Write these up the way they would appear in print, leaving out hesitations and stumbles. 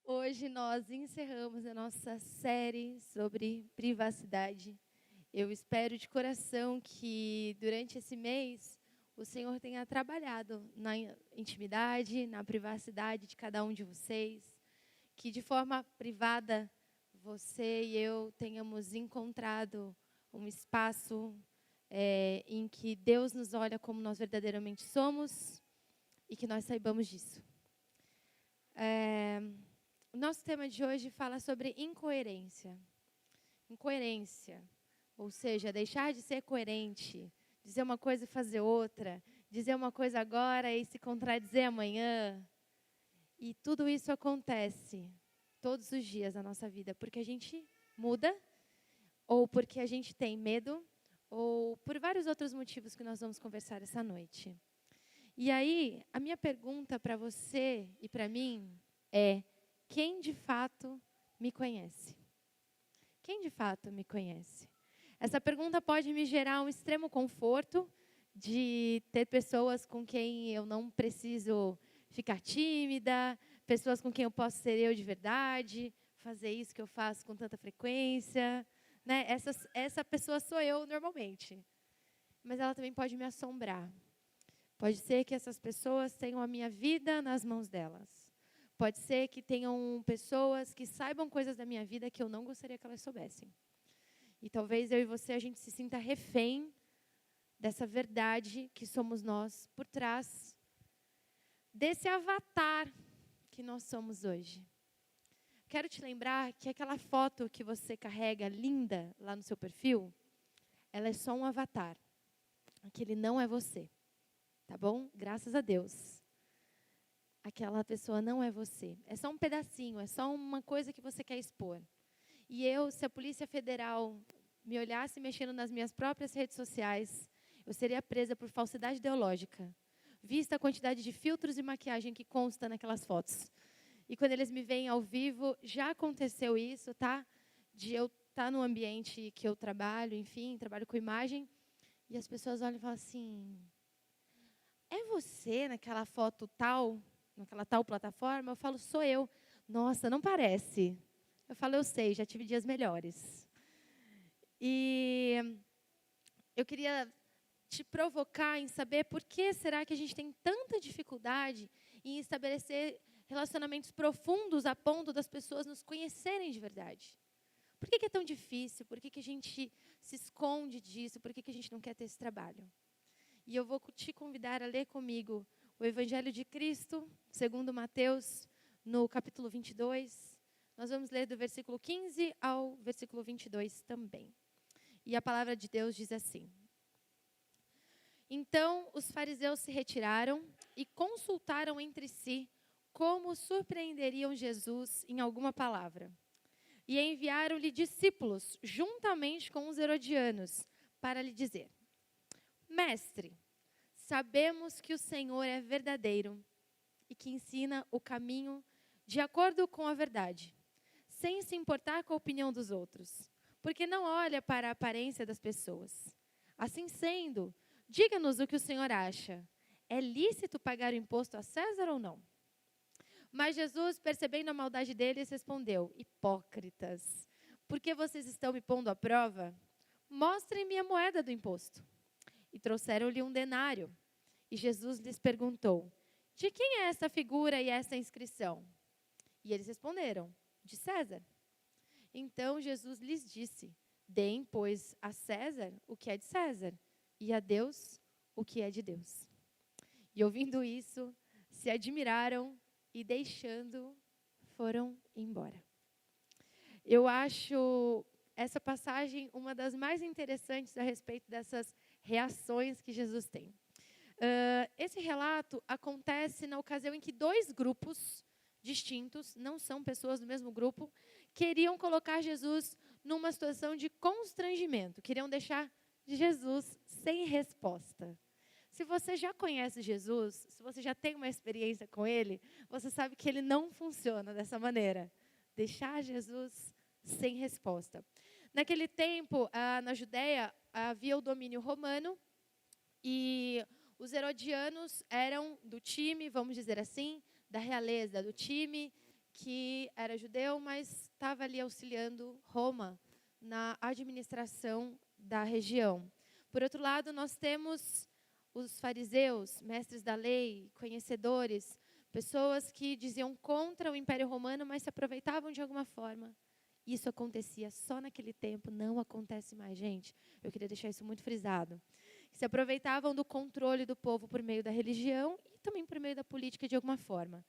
Hoje nós encerramos a nossa série sobre privacidade. Eu espero de coração que durante esse mês o Senhor tenha trabalhado na intimidade, na privacidade de cada um de vocês, que de forma privada você e eu tenhamos encontrado um espaço em que Deus nos olha como nós verdadeiramente somos e que nós saibamos disso. O nosso tema de hoje fala sobre incoerência. Incoerência, ou seja, deixar de ser coerente, dizer uma coisa e fazer outra, dizer uma coisa agora e se contradizer amanhã. E tudo isso acontece todos os dias da nossa vida, porque a gente muda, ou porque a gente tem medo, ou por vários outros motivos que nós vamos conversar essa noite. E aí, a minha pergunta para você e para mim é: quem de fato me conhece? Quem de fato me conhece? Essa pergunta pode me gerar um extremo conforto de ter pessoas com quem eu não preciso ficar tímida, pessoas com quem eu posso ser eu de verdade, fazer isso que eu faço com tanta frequência, né? Essa pessoa sou eu normalmente. Mas ela também pode me assombrar. Pode ser que essas pessoas tenham a minha vida nas mãos delas. Pode ser que tenham pessoas que saibam coisas da minha vida que eu não gostaria que elas soubessem. E talvez eu e você, a gente se sinta refém dessa verdade que somos nós por trás desse avatar que nós somos hoje. Quero te lembrar que aquela foto que você carrega linda lá no seu perfil, ela é só um avatar. Aquele não é você. Tá bom? Graças a Deus. Aquela pessoa não é você. É só um pedacinho, é só uma coisa que você quer expor. E eu, se a Polícia Federal me olhasse mexendo nas minhas próprias redes sociais, eu seria presa por falsidade ideológica, vista a quantidade de filtros e maquiagem que consta naquelas fotos. E quando eles me veem ao vivo, já aconteceu isso, tá? De eu estar no ambiente que eu trabalho, enfim, trabalho com imagem, e as pessoas olham e falam assim: é você naquela foto tal, naquela tal plataforma? Eu falo: sou eu. Nossa, não parece. Eu falo: eu sei, já tive dias melhores. E eu queria te provocar em saber por que será que a gente tem tanta dificuldade em estabelecer relacionamentos profundos a ponto das pessoas nos conhecerem de verdade. Por que é tão difícil? Por que a gente se esconde disso? Por que a gente não quer ter esse trabalho? E eu vou te convidar a ler comigo o Evangelho de Cristo, segundo Mateus, no capítulo 22. Nós vamos ler do versículo 15 ao versículo 22 também. E a palavra de Deus diz assim: Então os fariseus se retiraram e consultaram entre si como surpreenderiam Jesus em alguma palavra. E enviaram-lhe discípulos, juntamente com os herodianos, para lhe dizer: Mestre, sabemos que o Senhor é verdadeiro e que ensina o caminho de acordo com a verdade, sem se importar com a opinião dos outros, porque não olha para a aparência das pessoas. Assim sendo, diga-nos o que o Senhor acha. É lícito pagar o imposto a César ou não? Mas Jesus, percebendo a maldade deles, respondeu: Hipócritas, por que vocês estão me pondo à prova? Mostrem-me a moeda do imposto. E trouxeram-lhe um denário. E Jesus lhes perguntou: De quem é esta figura e esta inscrição? E eles responderam: De César. Então Jesus lhes disse: Deem, pois, a César o que é de César, e a Deus o que é de Deus. E ouvindo isso, se admiraram e, deixando, foram embora. Eu acho essa passagem uma das mais interessantes a respeito dessas reações que Jesus tem. Esse relato acontece na ocasião em que dois grupos distintos, não são pessoas do mesmo grupo, queriam colocar Jesus numa situação de constrangimento, queriam deixar Jesus sem resposta. Se você já conhece Jesus, se você já tem uma experiência com Ele, você sabe que Ele não funciona dessa maneira. Deixar Jesus sem resposta. Naquele tempo, na Judéia, havia o domínio romano e os herodianos eram do time, vamos dizer assim, da realeza, do time que era judeu, mas estava ali auxiliando Roma na administração da região. Por outro lado, nós temos os fariseus, mestres da lei, conhecedores, pessoas que diziam contra o Império Romano, mas se aproveitavam de alguma forma. Isso acontecia só naquele tempo, não acontece mais, gente. Eu queria deixar isso muito frisado. Se aproveitavam do controle do povo por meio da religião e também por meio da política de alguma forma.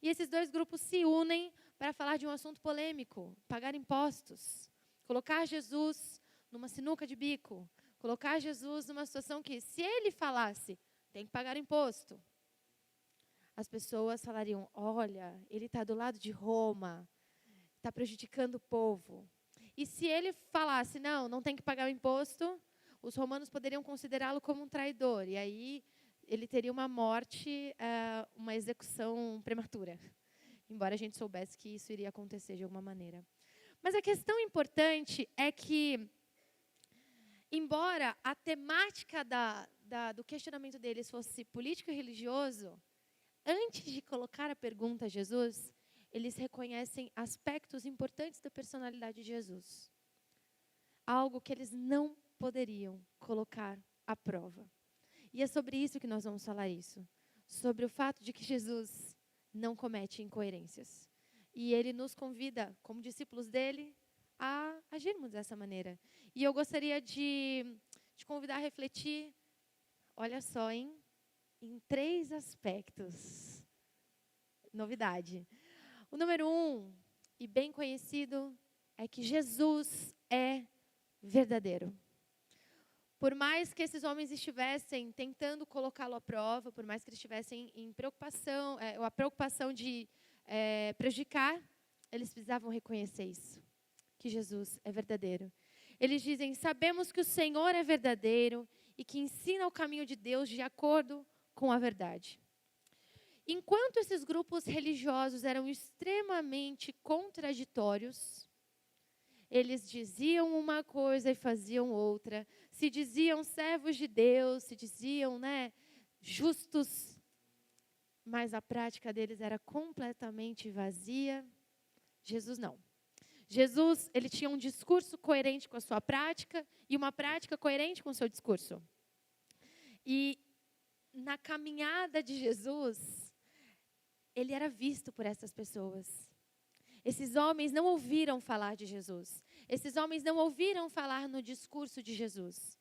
E esses dois grupos se unem para falar de um assunto polêmico, pagar impostos, colocar Jesus numa sinuca de bico, colocar Jesus numa situação que, se ele falasse, tem que pagar imposto, as pessoas falariam, olha, ele está do lado de Roma, está prejudicando o povo. E se ele falasse, não tem que pagar o imposto, os romanos poderiam considerá-lo como um traidor. E aí ele teria uma morte, uma execução prematura. Embora a gente soubesse que isso iria acontecer de alguma maneira. Mas a questão importante é que, embora a temática do questionamento deles fosse político e religioso, antes de colocar a pergunta a Jesus, eles reconhecem aspectos importantes da personalidade de Jesus. Algo que eles não poderiam colocar à prova. E é sobre isso que nós vamos falar isso. Sobre o fato de que Jesus não comete incoerências. E ele nos convida, como discípulos dele, a agirmos dessa maneira. E eu gostaria de te convidar a refletir, olha só, em 3 aspectos. Novidade. O número 1, e bem conhecido, é que Jesus é verdadeiro. Por mais que esses homens estivessem tentando colocá-lo à prova, por mais que eles estivessem em preocupação, a preocupação de prejudicar, eles precisavam reconhecer isso, que Jesus é verdadeiro. Eles dizem, sabemos que o Senhor é verdadeiro e que ensina o caminho de Deus de acordo com a verdade. Enquanto esses grupos religiosos eram extremamente contraditórios, eles diziam uma coisa e faziam outra. Se diziam servos de Deus, se diziam, justos, mas a prática deles era completamente vazia. Jesus não. Jesus, ele tinha um discurso coerente com a sua prática e uma prática coerente com o seu discurso. E na caminhada de Jesus, ele era visto por essas pessoas. Esses homens não ouviram falar de Jesus. Esses homens não ouviram falar no discurso de Jesus.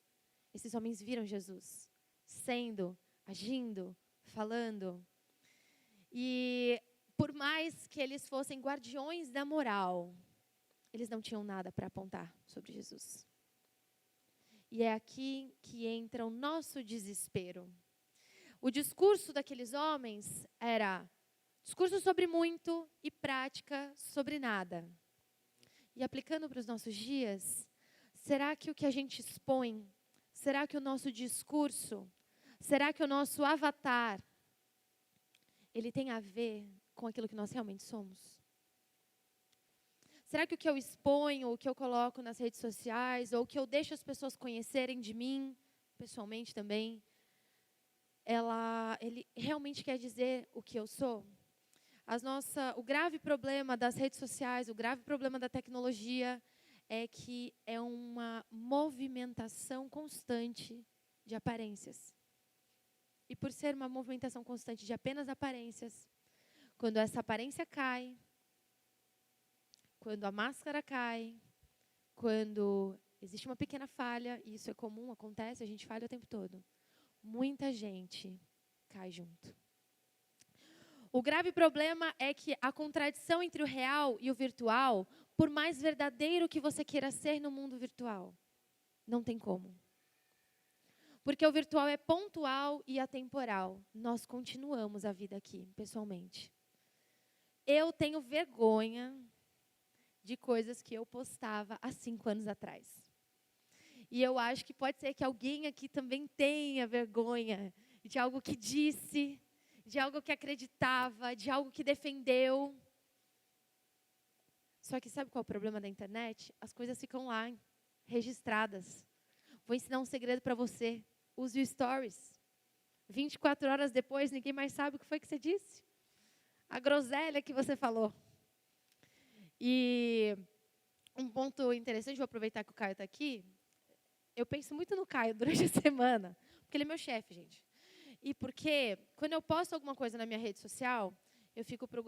Esses homens viram Jesus sendo, agindo, falando. E por mais que eles fossem guardiões da moral, eles não tinham nada para apontar sobre Jesus. E é aqui que entra o nosso desespero. O discurso daqueles homens era discurso sobre muito e prática sobre nada. E aplicando para os nossos dias, será que o que a gente expõe, será que o nosso discurso, será que o nosso avatar, ele tem a ver com aquilo que nós realmente somos? Será que o que eu exponho, o que eu coloco nas redes sociais, ou o que eu deixo as pessoas conhecerem de mim, pessoalmente também, ele realmente quer dizer o que eu sou? O grave problema das redes sociais, o grave problema da tecnologia é que é uma movimentação constante de aparências. E por ser uma movimentação constante de apenas aparências, quando essa aparência cai, quando a máscara cai, quando existe uma pequena falha, e isso é comum, acontece, a gente falha o tempo todo, muita gente cai junto. O grave problema é que a contradição entre o real e o virtual, por mais verdadeiro que você queira ser no mundo virtual, não tem como. Porque o virtual é pontual e atemporal. Nós continuamos a vida aqui, pessoalmente. Eu tenho vergonha de coisas que eu postava há 5 anos atrás. E eu acho que pode ser que alguém aqui também tenha vergonha de algo que disse, de algo que acreditava, de algo que defendeu. Só que sabe qual é o problema da internet? As coisas ficam lá, registradas. Vou ensinar um segredo para você. Use o Stories. 24 horas depois, ninguém mais sabe o que foi que você disse. A groselha que você falou. E um ponto interessante, vou aproveitar que o Caio está aqui. Eu penso muito no Caio durante a semana, porque ele é meu chefe, gente. E porque, quando eu posto alguma coisa na minha rede social, eu fico para o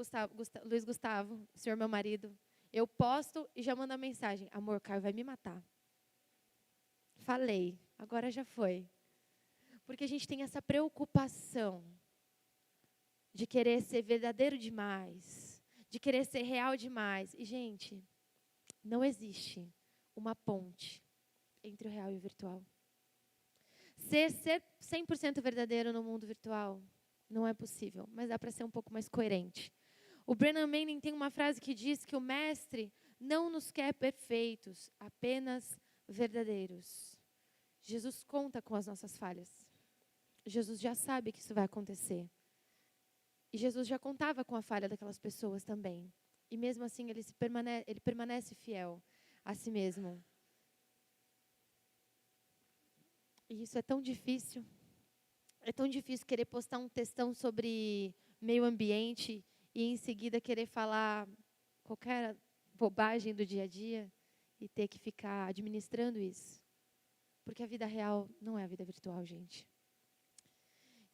Luiz Gustavo, senhor meu marido, eu posto e já mando a mensagem: amor, Caio vai me matar. Falei, agora já foi. Porque a gente tem essa preocupação de querer ser verdadeiro demais, de querer ser real demais. E, gente, não existe uma ponte entre o real e o virtual. Ser 100% verdadeiro no mundo virtual não é possível, mas dá para ser um pouco mais coerente. O Brennan Manning tem uma frase que diz que o mestre não nos quer perfeitos, apenas verdadeiros. Jesus conta com as nossas falhas. Jesus já sabe que isso vai acontecer. E Jesus já contava com a falha daquelas pessoas também. E mesmo assim ele permanece fiel a si mesmo. E isso é tão difícil. É tão difícil querer postar um textão sobre meio ambiente e em seguida querer falar qualquer bobagem do dia a dia e ter que ficar administrando isso. Porque a vida real não é a vida virtual, gente.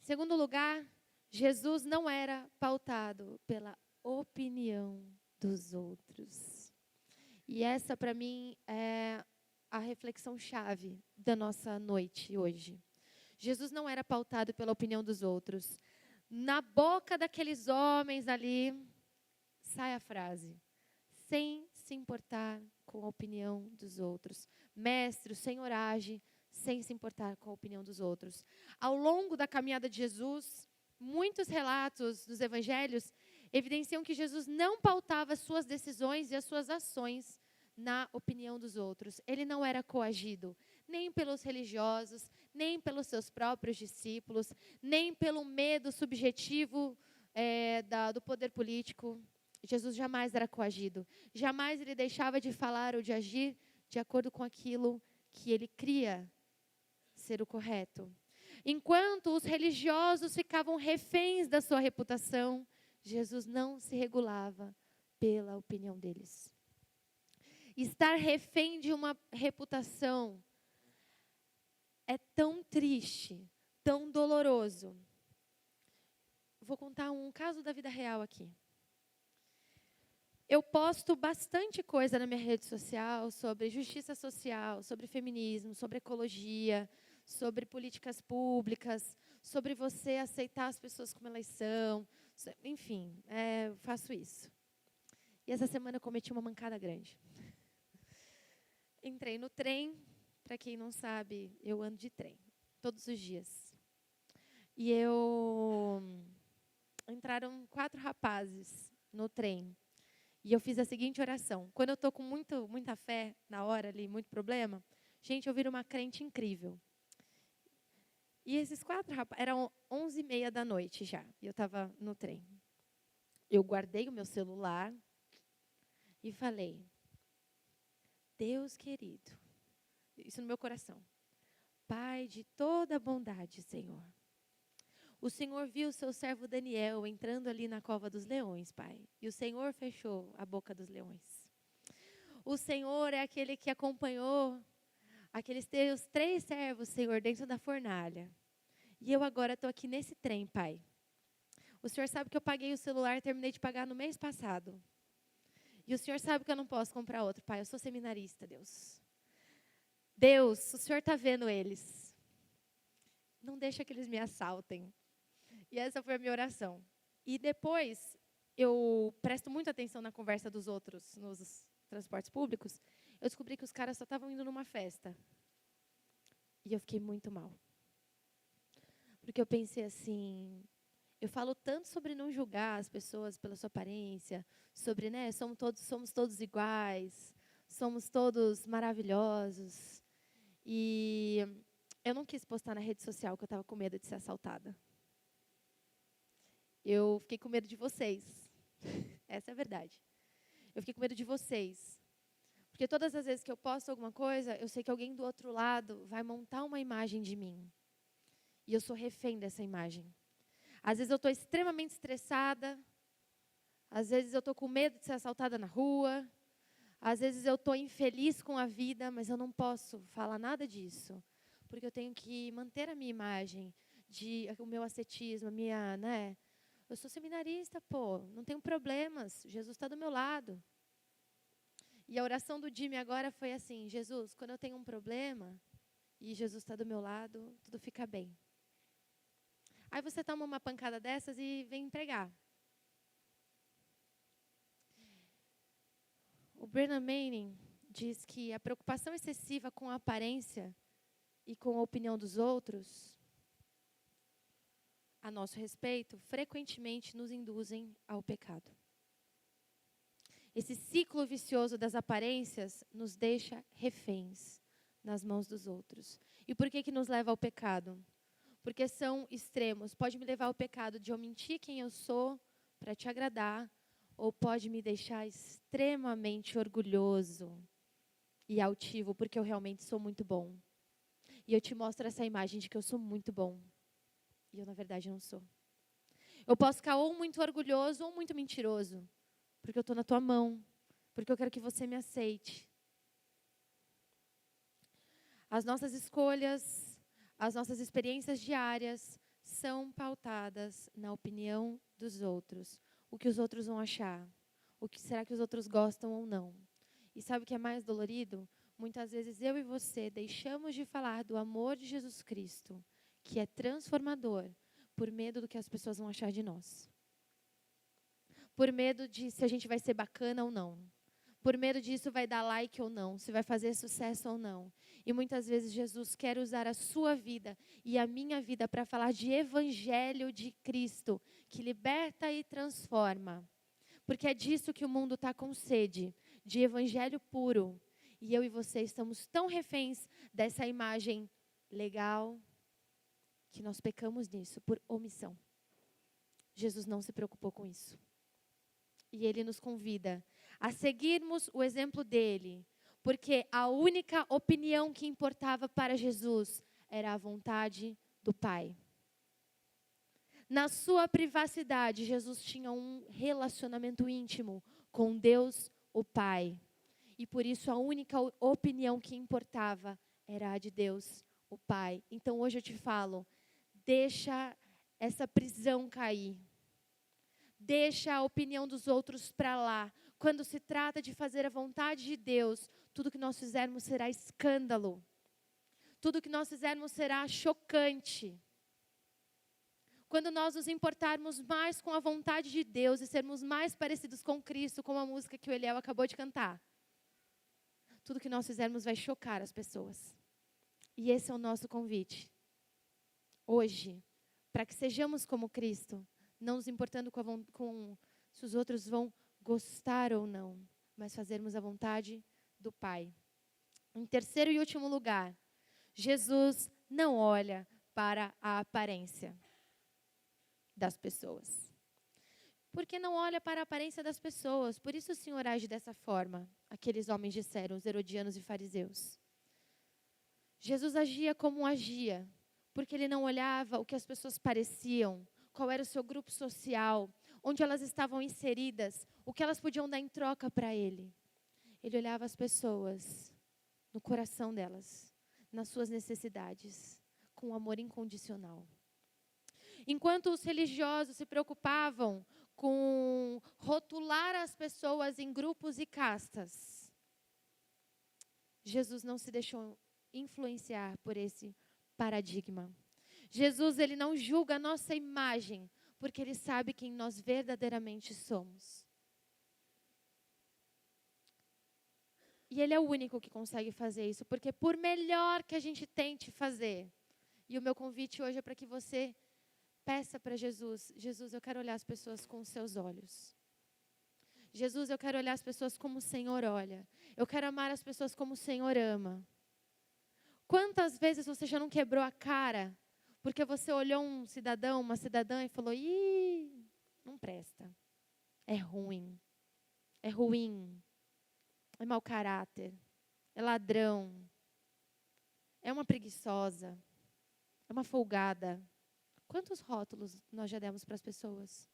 Em segundo lugar, Jesus não era pautado pela opinião dos outros. E essa, para mim, é a reflexão-chave da nossa noite hoje. Jesus não era pautado pela opinião dos outros. Na boca daqueles homens ali, sai a frase: sem se importar com a opinião dos outros. Mestre, o Senhor age sem se importar com a opinião dos outros. Ao longo da caminhada de Jesus, muitos relatos dos evangelhos evidenciam que Jesus não pautava as suas decisões e as suas ações na opinião dos outros. Ele não era coagido, nem pelos religiosos, nem pelos seus próprios discípulos, nem pelo medo subjetivo do poder político. Jesus jamais era coagido. Jamais ele deixava de falar ou de agir de acordo com aquilo que ele cria ser o correto. Enquanto os religiosos ficavam reféns da sua reputação, Jesus não se regulava pela opinião deles. Estar refém de uma reputação é tão triste, tão doloroso. Vou contar um caso da vida real aqui. Eu posto bastante coisa na minha rede social sobre justiça social, sobre feminismo, sobre ecologia, sobre políticas públicas, sobre você aceitar as pessoas como elas são. Enfim, eu faço isso. E essa semana eu cometi uma mancada grande. Entrei no trem, para quem não sabe, eu ando de trem, todos os dias. E entraram 4 rapazes no trem. E eu fiz a seguinte oração. Quando eu estou com muita fé, na hora ali, muito problema, gente, eu viro uma crente incrível. E esses 4 rapazes, eram 11h30 da noite já, e eu estava no trem. Eu guardei o meu celular e falei: Deus querido, isso no meu coração, Pai de toda bondade, Senhor, o Senhor viu o seu servo Daniel entrando ali na cova dos leões, Pai. E o Senhor fechou a boca dos leões. O Senhor é aquele que acompanhou aqueles teus 3 servos, Senhor, dentro da fornalha. E eu agora estou aqui nesse trem, Pai. O Senhor sabe que eu paguei o celular, terminei de pagar no mês passado. E o Senhor sabe que eu não posso comprar outro, Pai. Eu sou seminarista, Deus. Deus, o Senhor está vendo eles. Não deixa que eles me assaltem. E essa foi a minha oração. E depois, eu presto muita atenção na conversa dos outros nos transportes públicos. Eu descobri que os caras só estavam indo numa festa. E eu fiquei muito mal. Porque eu pensei assim, eu falo tanto sobre não julgar as pessoas pela sua aparência, sobre, somos todos iguais, somos todos maravilhosos. E eu não quis postar na rede social que eu estava com medo de ser assaltada. Eu fiquei com medo de vocês. Essa é a verdade. Eu fiquei com medo de vocês. Porque todas as vezes que eu posto alguma coisa, eu sei que alguém do outro lado vai montar uma imagem de mim. E eu sou refém dessa imagem. Às vezes eu estou extremamente estressada. Às vezes eu estou com medo de ser assaltada na rua. Às vezes eu estou infeliz com a vida, mas eu não posso falar nada disso. Porque eu tenho que manter a minha imagem, o meu ascetismo, né? Eu sou seminarista, não tenho problemas. Jesus está do meu lado. E a oração do Jimmy agora foi assim: Jesus, quando eu tenho um problema e Jesus está do meu lado, tudo fica bem. Aí você toma uma pancada dessas e vem pregar. O Brennan Manning diz que a preocupação excessiva com a aparência e com a opinião dos outros, a nosso respeito, frequentemente nos induzem ao pecado. Esse ciclo vicioso das aparências nos deixa reféns nas mãos dos outros. E por que nos leva ao pecado? Porque são extremos. Pode me levar ao pecado de eu mentir quem eu sou para te agradar, ou pode me deixar extremamente orgulhoso e altivo, porque eu realmente sou muito bom. E eu te mostro essa imagem de que eu sou muito bom. E eu, na verdade, não sou. Eu posso ficar ou muito orgulhoso ou muito mentiroso, porque eu estou na tua mão, porque eu quero que você me aceite. As nossas escolhas, as nossas experiências diárias são pautadas na opinião dos outros. O que os outros vão achar? O que será que os outros gostam ou não? E sabe o que é mais dolorido? Muitas vezes eu e você deixamos de falar do amor de Jesus Cristo, que é transformador, por medo do que as pessoas vão achar de nós. Por medo de se a gente vai ser bacana ou não. Por medo disso vai dar like ou não, se vai fazer sucesso ou não. E muitas vezes Jesus quer usar a sua vida e a minha vida para falar de evangelho de Cristo, que liberta e transforma. Porque é disso que o mundo está com sede, de evangelho puro. E eu e você estamos tão reféns dessa imagem legal, que nós pecamos nisso por omissão. Jesus não se preocupou com isso. E Ele nos convida a seguirmos o exemplo dele, porque a única opinião que importava para Jesus era a vontade do Pai. Na sua privacidade, Jesus tinha um relacionamento íntimo com Deus, o Pai. E por isso a única opinião que importava era a de Deus, o Pai. Então hoje eu te falo, deixa essa prisão cair. Deixa a opinião dos outros para lá. Quando se trata de fazer a vontade de Deus, tudo que nós fizermos será escândalo. Tudo que nós fizermos será chocante. Quando nós nos importarmos mais com a vontade de Deus e sermos mais parecidos com Cristo, como a música que o Eliel acabou de cantar, tudo que nós fizermos vai chocar as pessoas. E esse é o nosso convite. Hoje, para que sejamos como Cristo, não nos importando com se os outros vão gostar ou não, mas fazermos a vontade do Pai. Em terceiro e último lugar, Jesus não olha para a aparência das pessoas. Porque não olha para a aparência das pessoas. Por isso o Senhor age dessa forma. Aqueles homens disseram, os herodianos e fariseus. Jesus agia como agia, porque ele não olhava o que as pessoas pareciam, qual era o seu grupo social, onde elas estavam inseridas, o que elas podiam dar em troca para ele. Ele olhava as pessoas, no coração delas, nas suas necessidades, com amor incondicional. Enquanto os religiosos se preocupavam com rotular as pessoas em grupos e castas, Jesus não se deixou influenciar por esse paradigma. Jesus, ele não julga a nossa imagem, porque ele sabe quem nós verdadeiramente somos. E ele é o único que consegue fazer isso, porque por melhor que a gente tente fazer, e o meu convite hoje é para que você peça para Jesus, Jesus, eu quero olhar as pessoas com os seus olhos. Jesus, eu quero olhar as pessoas como o Senhor olha. Eu quero amar as pessoas como o Senhor ama. Quantas vezes você já não quebrou a cara porque você olhou um cidadão, uma cidadã e falou, ih, não presta. É ruim. É ruim. É mau caráter. É ladrão. É uma preguiçosa. É uma folgada. Quantos rótulos nós já demos para as pessoas?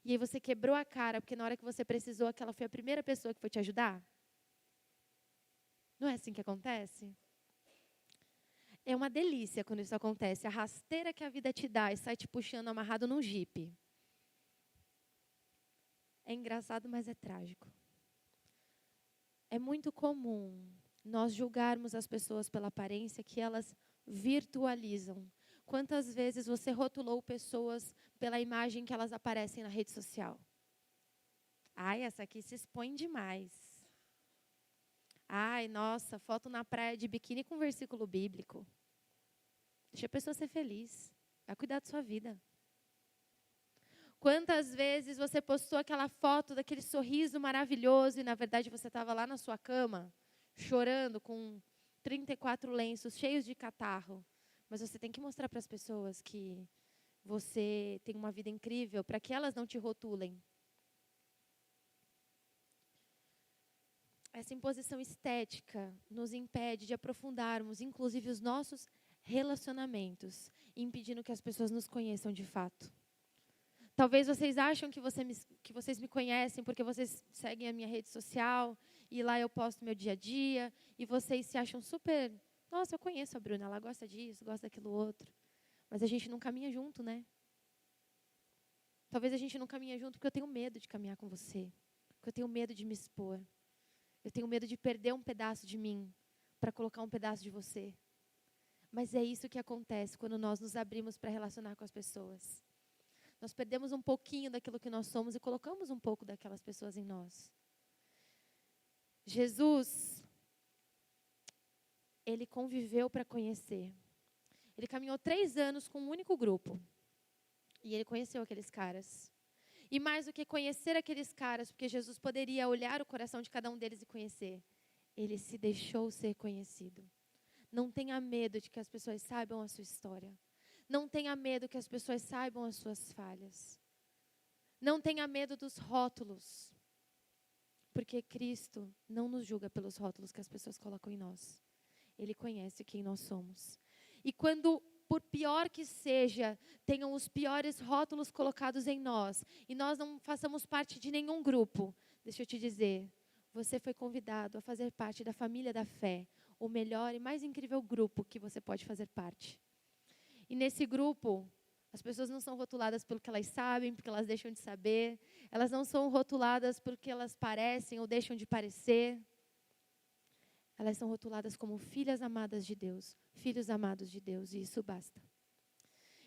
E aí você quebrou a cara, porque na hora que você precisou, aquela foi a primeira pessoa que foi te ajudar? Não é assim que acontece? É uma delícia quando isso acontece. A rasteira que a vida te dá e sai te puxando amarrado num jipe. É engraçado, mas é trágico. É muito comum nós julgarmos as pessoas pela aparência que elas virtualizam. Quantas vezes você rotulou pessoas pela imagem que elas aparecem na rede social? Ai, essa aqui se expõe demais. Ai, nossa, foto na praia de biquíni com versículo bíblico. Deixa a pessoa ser feliz. Vai cuidar da sua vida. Quantas vezes você postou aquela foto daquele sorriso maravilhoso e, na verdade, você estava lá na sua cama, chorando com 34 lenços cheios de catarro. Mas você tem que mostrar para as pessoas que você tem uma vida incrível, para que elas não te rotulem. Essa imposição estética nos impede de aprofundarmos, inclusive, os nossos relacionamentos, impedindo que as pessoas nos conheçam de fato. Talvez vocês acham que vocês me conhecem porque vocês seguem a minha rede social e lá eu posto meu dia a dia e vocês se acham super... Nossa, eu conheço a Bruna, ela gosta disso, gosta daquilo outro. Mas a gente não caminha junto, né? Talvez a gente não caminha junto porque eu tenho medo de caminhar com você. Porque eu tenho medo de me expor. Eu tenho medo de perder um pedaço de mim para colocar um pedaço de você. Mas é isso que acontece quando nós nos abrimos para relacionar com as pessoas. Nós perdemos um pouquinho daquilo que nós somos e colocamos um pouco daquelas pessoas em nós. Jesus, ele conviveu para conhecer. Ele caminhou 3 anos com um único grupo. E ele conheceu aqueles caras. E mais do que conhecer aqueles caras, porque Jesus poderia olhar o coração de cada um deles e conhecer, ele se deixou ser conhecido. Não tenha medo de que as pessoas saibam a sua história. Não tenha medo que as pessoas saibam as suas falhas. Não tenha medo dos rótulos. Porque Cristo não nos julga pelos rótulos que as pessoas colocam em nós. Ele conhece quem nós somos. E quando, por pior que seja, tenham os piores rótulos colocados em nós, e nós não façamos parte de nenhum grupo, deixa eu te dizer, você foi convidado a fazer parte da família da fé, o melhor e mais incrível grupo que você pode fazer parte. E nesse grupo, as pessoas não são rotuladas pelo que elas sabem, porque elas deixam de saber. Elas não são rotuladas porque elas parecem ou deixam de parecer. Elas são rotuladas como filhas amadas de Deus, filhos amados de Deus, e isso basta.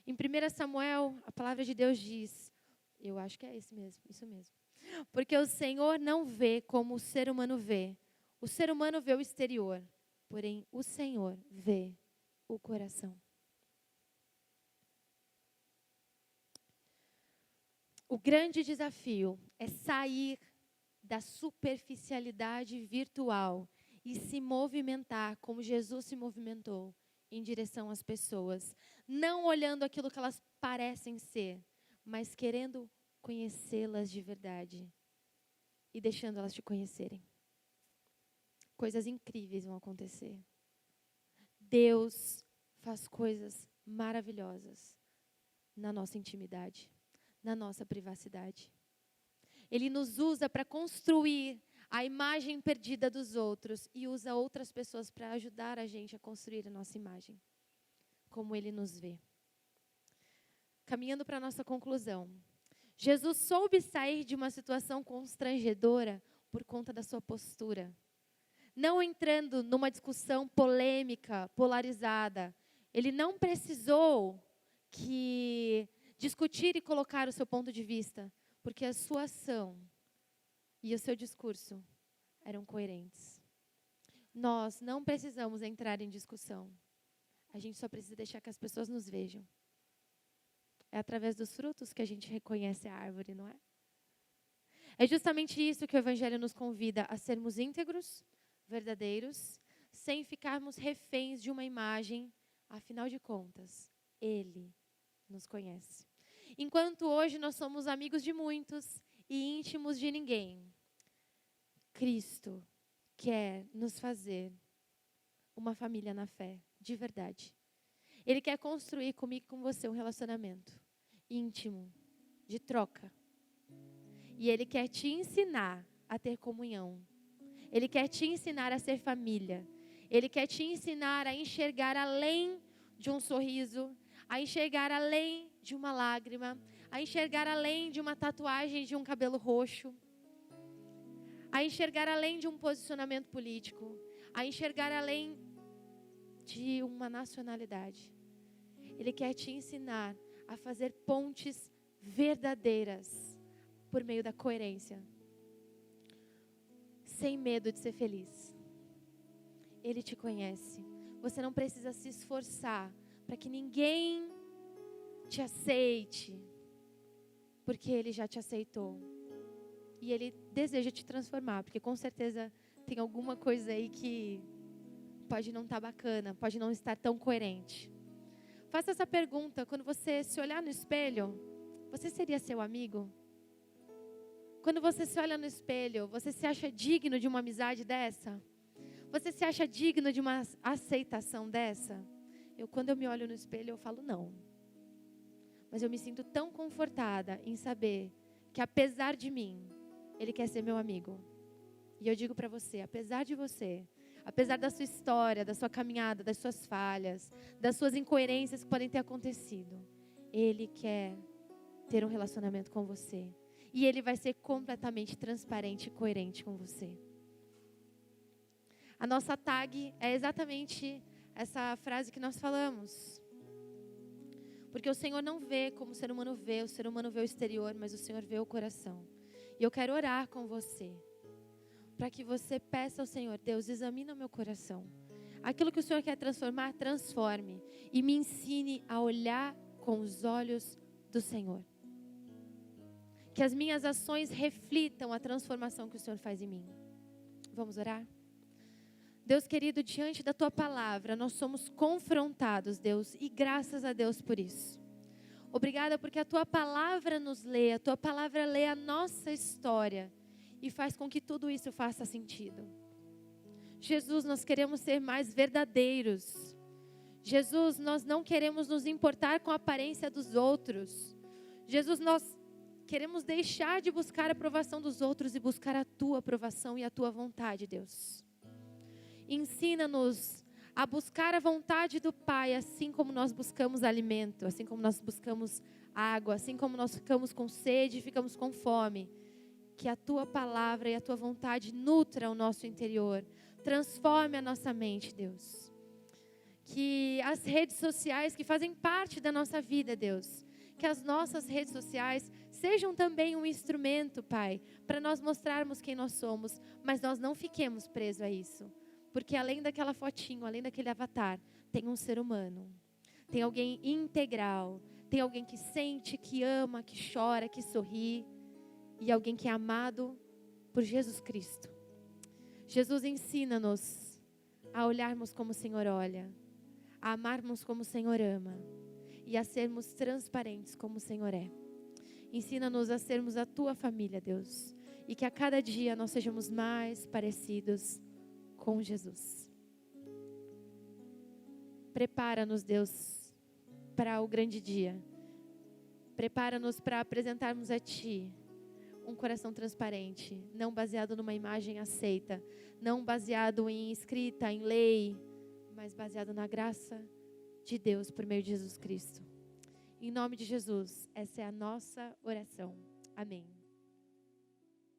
Em 1 Samuel, a palavra de Deus diz, eu acho que é isso mesmo. Porque o Senhor não vê como o ser humano vê. O ser humano vê o exterior, porém o Senhor vê o coração. O grande desafio é sair da superficialidade virtual e se movimentar como Jesus se movimentou em direção às pessoas. Não olhando aquilo que elas parecem ser, mas querendo conhecê-las de verdade e deixando elas te conhecerem. Coisas incríveis vão acontecer. Deus faz coisas maravilhosas na nossa intimidade, na nossa privacidade. Ele nos usa para construir a imagem perdida dos outros e usa outras pessoas para ajudar a gente a construir a nossa imagem, como Ele nos vê. Caminhando para a nossa conclusão. Jesus soube sair de uma situação constrangedora por conta da sua postura. Não entrando numa discussão polêmica, polarizada. Ele não precisou discutir e colocar o seu ponto de vista, porque a sua ação e o seu discurso eram coerentes. Nós não precisamos entrar em discussão. A gente só precisa deixar que as pessoas nos vejam. É através dos frutos que a gente reconhece a árvore, não é? É justamente isso que o Evangelho nos convida a sermos íntegros, verdadeiros, sem ficarmos reféns de uma imagem. Afinal de contas, Ele nos conhece. Enquanto hoje nós somos amigos de muitos e íntimos de ninguém, Cristo quer nos fazer uma família na fé, de verdade. Ele quer construir comigo e com você um relacionamento íntimo, de troca. E Ele quer te ensinar a ter comunhão. Ele quer te ensinar a ser família. Ele quer te ensinar a enxergar além de um sorriso, a enxergar além de uma lágrima, a enxergar além de uma tatuagem de um cabelo roxo, a enxergar além de um posicionamento político, a enxergar além de uma nacionalidade. Ele quer te ensinar a fazer pontes verdadeiras por meio da coerência, sem medo de ser feliz. Ele te conhece. Você não precisa se esforçar para que ninguém te aceite, porque Ele já te aceitou. E Ele deseja te transformar, porque com certeza tem alguma coisa aí que pode não estar bacana, pode não estar tão coerente. Faça essa pergunta: quando você se olhar no espelho, você seria seu amigo? Quando você se olha no espelho, você se acha digno de uma amizade dessa? Você se acha digno de uma aceitação dessa? Quando eu me olho no espelho, eu falo não. Mas eu me sinto tão confortada em saber que, apesar de mim, Ele quer ser meu amigo. E eu digo para você, apesar de você, apesar da sua história, da sua caminhada, das suas falhas, das suas incoerências que podem ter acontecido, Ele quer ter um relacionamento com você. E Ele vai ser completamente transparente e coerente com você. A nossa tag é exatamente essa frase que nós falamos. Porque o Senhor não vê como o ser humano vê o exterior, mas o Senhor vê o coração. E eu quero orar com você, para que você peça ao Senhor: Deus, examina o meu coração. Aquilo que o Senhor quer transformar, transforme. E me ensine a olhar com os olhos do Senhor. Que as minhas ações reflitam a transformação que o Senhor faz em mim. Vamos orar? Deus querido, diante da Tua palavra, nós somos confrontados, Deus, e graças a Deus por isso. Obrigada porque a Tua palavra nos lê, a Tua palavra lê a nossa história e faz com que tudo isso faça sentido. Jesus, nós queremos ser mais verdadeiros. Jesus, nós não queremos nos importar com a aparência dos outros. Jesus, nós queremos deixar de buscar a aprovação dos outros e buscar a Tua aprovação e a Tua vontade, Deus. Ensina-nos a buscar a vontade do Pai, assim como nós buscamos alimento, assim como nós buscamos água, assim como nós ficamos com sede e ficamos com fome. Que a Tua palavra e a Tua vontade nutra o nosso interior, transforme a nossa mente, Deus. Que as redes sociais que fazem parte da nossa vida, Deus, que as nossas redes sociais sejam também um instrumento, Pai, para nós mostrarmos quem nós somos, mas nós não fiquemos presos a isso. Porque além daquela fotinho, além daquele avatar, tem um ser humano. Tem alguém integral. Tem alguém que sente, que ama, que chora, que sorri. E alguém que é amado por Jesus Cristo. Jesus, ensina-nos a olharmos como o Senhor olha. A amarmos como o Senhor ama. E a sermos transparentes como o Senhor é. Ensina-nos a sermos a Tua família, Deus. E que a cada dia nós sejamos mais parecidos com Jesus. Prepara-nos, Deus, para o grande dia. Prepara-nos para apresentarmos a Ti um coração transparente, não baseado numa imagem aceita, não baseado em escrita, em lei, mas baseado na graça de Deus por meio de Jesus Cristo. Em nome de Jesus, essa é a nossa oração. Amém.